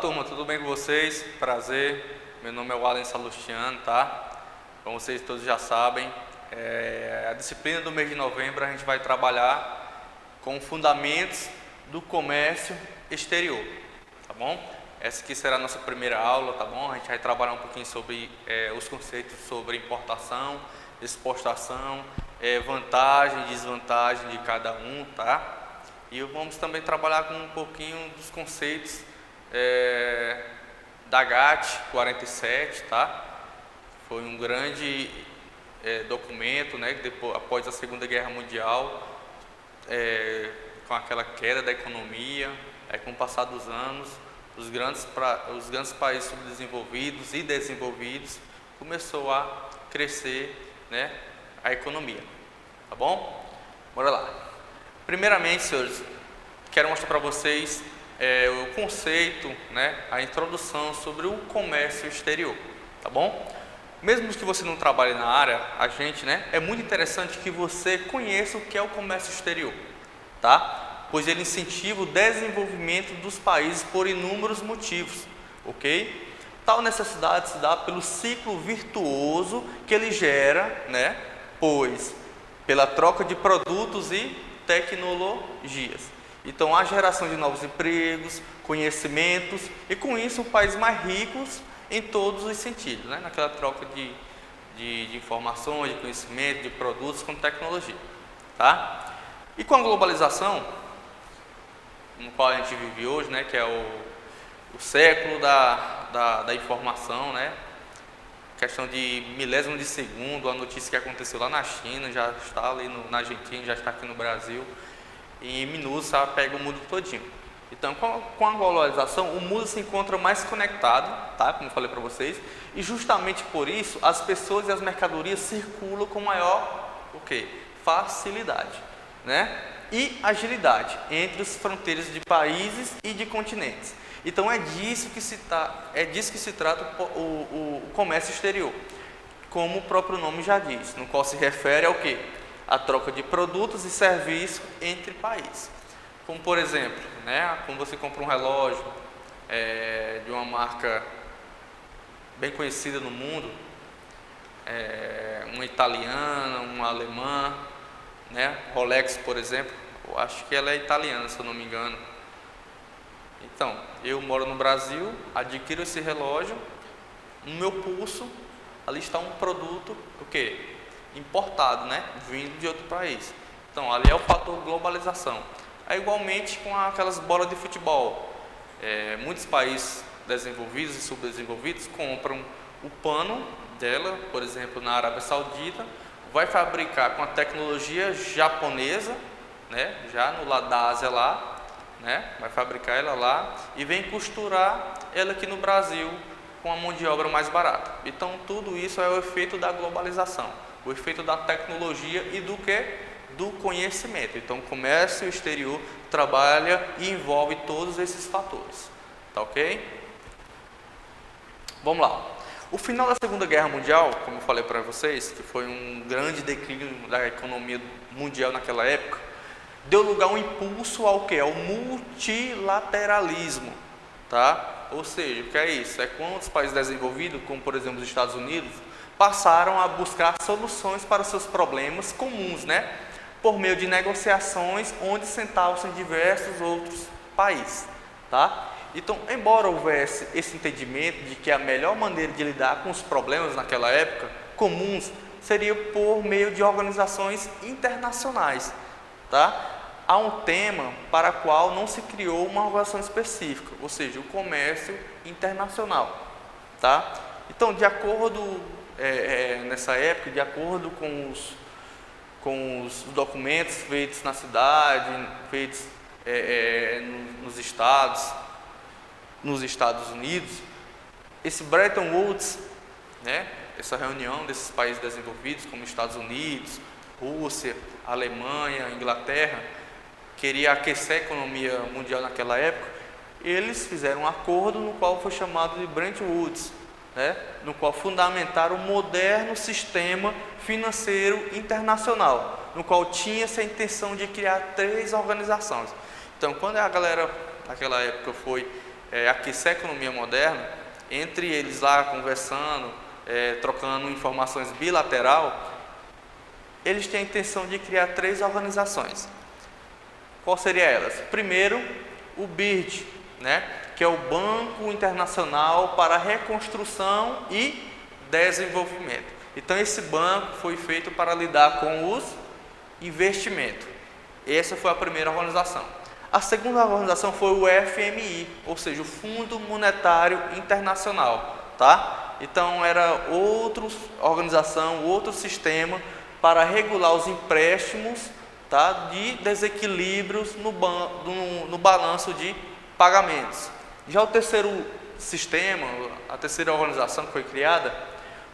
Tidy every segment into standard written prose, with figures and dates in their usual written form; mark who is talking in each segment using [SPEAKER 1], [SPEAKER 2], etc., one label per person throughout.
[SPEAKER 1] turma, tudo bem com vocês? Prazer, meu nome é Wallen Salustiano, tá? Como vocês todos já sabem, a disciplina do mês de novembro a gente vai trabalhar com fundamentos do comércio exterior, tá bom? Essa aqui será a nossa primeira aula, tá bom? A gente vai trabalhar um pouquinho sobre os conceitos sobre importação, exportação, vantagem e desvantagem de cada um, tá? E vamos também trabalhar com um pouquinho dos conceitos da GATT 47, tá? Foi um grande documento, né, que após a Segunda Guerra Mundial, com aquela queda da economia, com o passar dos anos, os grandes países subdesenvolvidos e desenvolvidos começou a crescer, né, a economia, tá bom? Bora lá. Primeiramente, senhores, quero mostrar para vocês o conceito, né, a introdução sobre o comércio exterior, tá bom? Mesmo que você não trabalhe na área, a gente, né, é muito interessante que você conheça o que é o comércio exterior, tá? Pois ele incentiva o desenvolvimento dos países por inúmeros motivos, ok? Tal necessidade se dá pelo ciclo virtuoso que ele gera, né, pois pela troca de produtos e tecnologias. Então, a geração de novos empregos, conhecimentos e, com isso, países mais ricos em todos os sentidos, né? Naquela troca de informações, de conhecimento, de produtos com tecnologia, tá? E com a globalização, no qual a gente vive hoje, né? Que é o século da informação, né? Questão de milésimo de segundo, a notícia que aconteceu lá na China, já está ali na Argentina, já está aqui no Brasil, e em minutos ela pega o mundo todinho. Então, com a globalização, o mundo se encontra mais conectado, tá? Como eu falei para vocês, e justamente por isso as pessoas e as mercadorias circulam com maior facilidade, né? E agilidade entre as fronteiras de países e de continentes. Então é disso que se trata o comércio exterior, como o próprio nome já diz, no qual se refere ao quê? A troca de produtos e serviços entre países. Como por exemplo, né, quando você compra um relógio de uma marca bem conhecida no mundo, uma italiana, uma alemã, né, Rolex, por exemplo, eu acho que ela é italiana, se eu não me engano. Então, eu moro no Brasil, adquiro esse relógio, no meu pulso, ali está um produto, importado, né? Vindo de outro país. Então, ali é o fator globalização. Igualmente com aquelas bolas de futebol. Muitos países desenvolvidos e subdesenvolvidos compram o pano dela, por exemplo, na Arábia Saudita, vai fabricar com a tecnologia japonesa, né? Já no lado da Ásia lá, né? Vai fabricar ela lá e vem costurar ela aqui no Brasil com a mão de obra mais barata. Então tudo isso é o efeito da globalização, o efeito da tecnologia e do conhecimento. Então o comércio exterior trabalha e envolve todos esses fatores, tá ok? Vamos lá. O final da Segunda Guerra Mundial, como eu falei para vocês, que foi um grande declínio da economia mundial naquela época, deu lugar a um impulso ao multilateralismo, tá? Ou seja, o que é isso? É quando os países desenvolvidos, como por exemplo os Estados Unidos, passaram a buscar soluções para seus problemas comuns, né? Por meio de negociações onde sentavam-se diversos outros países, tá? Então, embora houvesse esse entendimento de que a melhor maneira de lidar com os problemas naquela época comuns seria por meio de organizações internacionais, tá? Há um tema para o qual não se criou uma organização específica, ou seja, o comércio internacional, tá? Então, de acordo nessa época, de acordo com os documentos feitos na cidade, feitos nos Estados Unidos, esse Bretton Woods, né? Essa reunião desses países desenvolvidos, como Estados Unidos, Rússia, Alemanha, Inglaterra, queria aquecer a economia mundial naquela época, eles fizeram um acordo no qual foi chamado de Bretton Woods, né? No qual fundamentaram um moderno sistema financeiro internacional, no qual tinha-se a intenção de criar 3 organizações. Então, quando a galera naquela época foi aquecer a economia moderna, entre eles lá conversando, trocando informações bilateral, eles têm a intenção de criar 3 organizações. Qual seria elas? Primeiro, o BIRD, né, que é o Banco Internacional para Reconstrução e Desenvolvimento. Então, esse banco foi feito para lidar com os investimentos. Essa foi a primeira organização. A segunda organização foi o FMI, ou seja, o Fundo Monetário Internacional, tá? Então, era outra organização, outro sistema para regular os empréstimos, tá, de desequilíbrios no balanço de pagamentos. Já o terceiro sistema, a terceira organização que foi criada,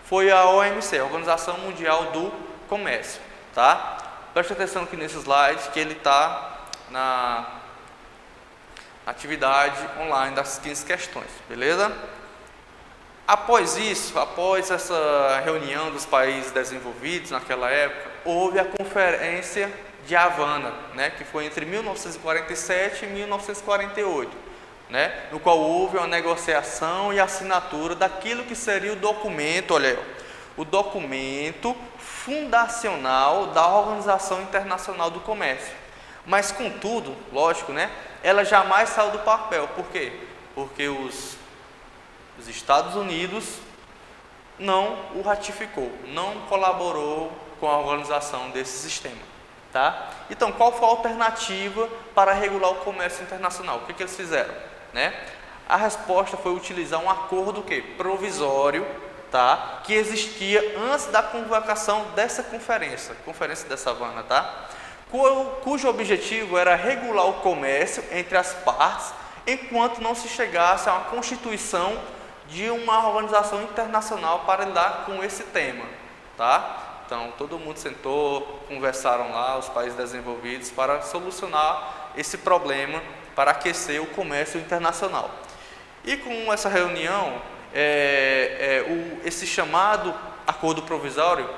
[SPEAKER 1] foi a OMC, a Organização Mundial do Comércio. Tá? Preste atenção aqui nesse slide, que ele está na atividade online das 15 questões, beleza? Após isso, após essa reunião dos países desenvolvidos naquela época, houve a Conferência de Havana, né, que foi entre 1947 e 1948, né, no qual houve uma negociação e assinatura daquilo que seria o documento, olha aí, o documento fundacional da Organização Internacional do Comércio. Mas, contudo, lógico, né, ela jamais saiu do papel. Por quê? Porque os Estados Unidos não o ratificou, não colaborou com a organização desse sistema. Tá? Então, qual foi a alternativa para regular o comércio internacional? O que eles fizeram? Né? A resposta foi utilizar um acordo provisório, tá? Que existia antes da convocação dessa conferência dessa Havana, tá? Cujo objetivo era regular o comércio entre as partes, enquanto não se chegasse a uma constituição de uma organização internacional para lidar com esse tema. Tá? Então, todo mundo sentou, conversaram lá, os países desenvolvidos, para solucionar esse problema, para aquecer o comércio internacional. E com essa reunião, esse chamado acordo provisório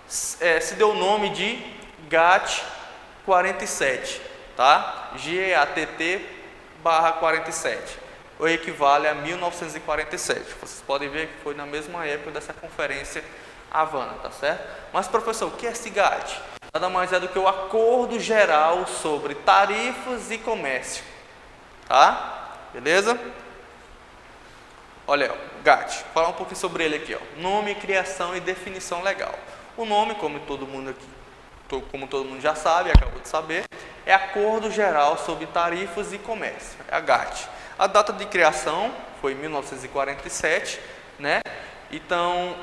[SPEAKER 1] se deu o nome de GATT 47, tá? GATT/47, o equivale a 1947. Vocês podem ver que foi na mesma época dessa conferência Havana, tá certo? Mas, professor, o que é esse GATT? Nada mais é do que o Acordo Geral sobre Tarifas e Comércio, tá? Beleza? Olha, o GATT, vou falar um pouquinho sobre ele aqui, ó. Nome, criação e definição legal. O nome, como todo mundo já sabe, acabou de saber, é Acordo Geral sobre Tarifas e Comércio, é a GATT. A data de criação foi 1947, né? Então,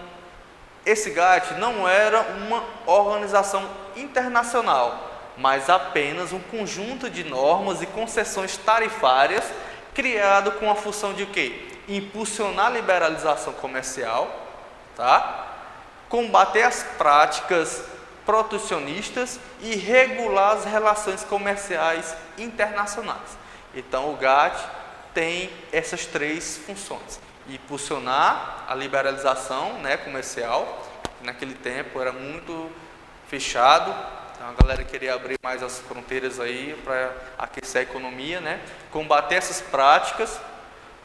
[SPEAKER 1] esse GATT não era uma organização internacional, mas apenas um conjunto de normas e concessões tarifárias criado com a função de quê? Impulsionar a liberalização comercial, tá? Combater as práticas protecionistas e regular as relações comerciais internacionais. Então, o GATT tem essas 3 funções: impulsionar a liberalização, né, comercial, que naquele tempo era muito fechado, então a galera queria abrir mais as fronteiras aí para aquecer a economia, né, combater essas práticas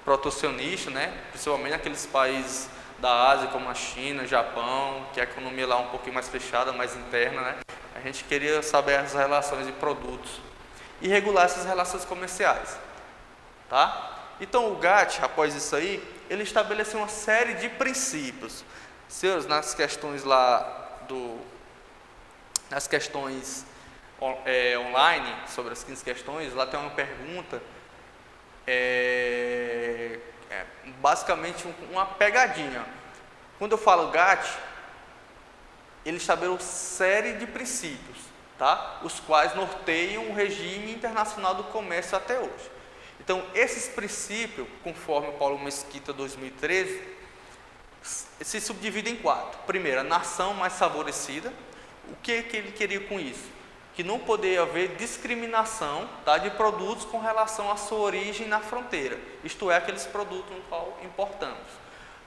[SPEAKER 1] protecionistas, né, principalmente naqueles países da Ásia como a China, Japão, que a economia lá é um pouquinho mais fechada, mais interna, né, a gente queria saber as relações de produtos e regular essas relações comerciais, tá? Então, o GATT, após isso aí, ele estabeleceu uma série de princípios. Senhores, nas questões online, sobre as 15 questões, lá tem uma pergunta, basicamente uma pegadinha. Quando eu falo GATT, ele estabeleceu uma série de princípios, tá? Os quais norteiam o regime internacional do comércio até hoje. Então, esses princípios, conforme o Paulo Mesquita 2013, se subdividem em 4. Primeiro, a nação mais favorecida. O que ele queria com isso? Que não poderia haver discriminação, tá, de produtos com relação à sua origem na fronteira, isto é, aqueles produtos no qual importamos.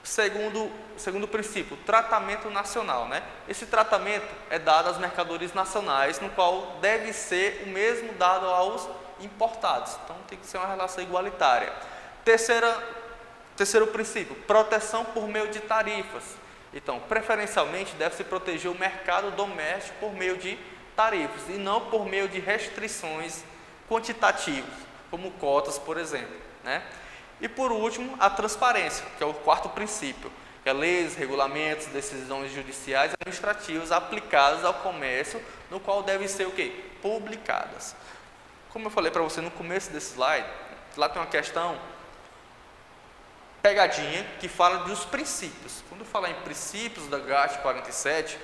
[SPEAKER 1] Segundo princípio, tratamento nacional, né? Esse tratamento é dado às mercadorias nacionais, no qual deve ser o mesmo dado aos importados. Então, tem que ser uma relação igualitária. Terceiro princípio, proteção por meio de tarifas. Então, preferencialmente, deve-se proteger o mercado doméstico por meio de tarifas e não por meio de restrições quantitativas, como cotas, por exemplo, né? E por último, a transparência, que é o quarto princípio, que é leis, regulamentos, decisões judiciais e administrativas aplicadas ao comércio, no qual devem ser o quê? Publicadas. Como eu falei para você no começo desse slide, lá tem uma questão pegadinha que fala dos princípios. Quando eu falar em princípios da GAT 47,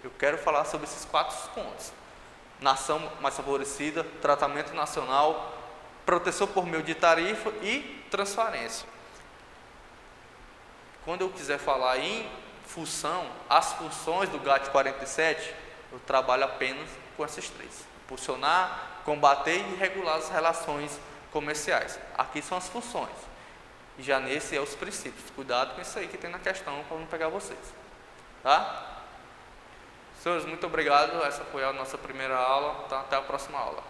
[SPEAKER 1] eu quero falar sobre esses 4 pontos: nação mais favorecida, tratamento nacional, proteção por meio de tarifa e transparência. Quando eu quiser falar em as funções do GAT 47, eu trabalho apenas com esses 3: impulsionar, combater e regular as relações comerciais. Aqui são as funções. E já nesse é os princípios. Cuidado com isso aí que tem na questão para não pegar vocês. Tá? Senhores, muito obrigado. Essa foi a nossa primeira aula. Tá? Até a próxima aula.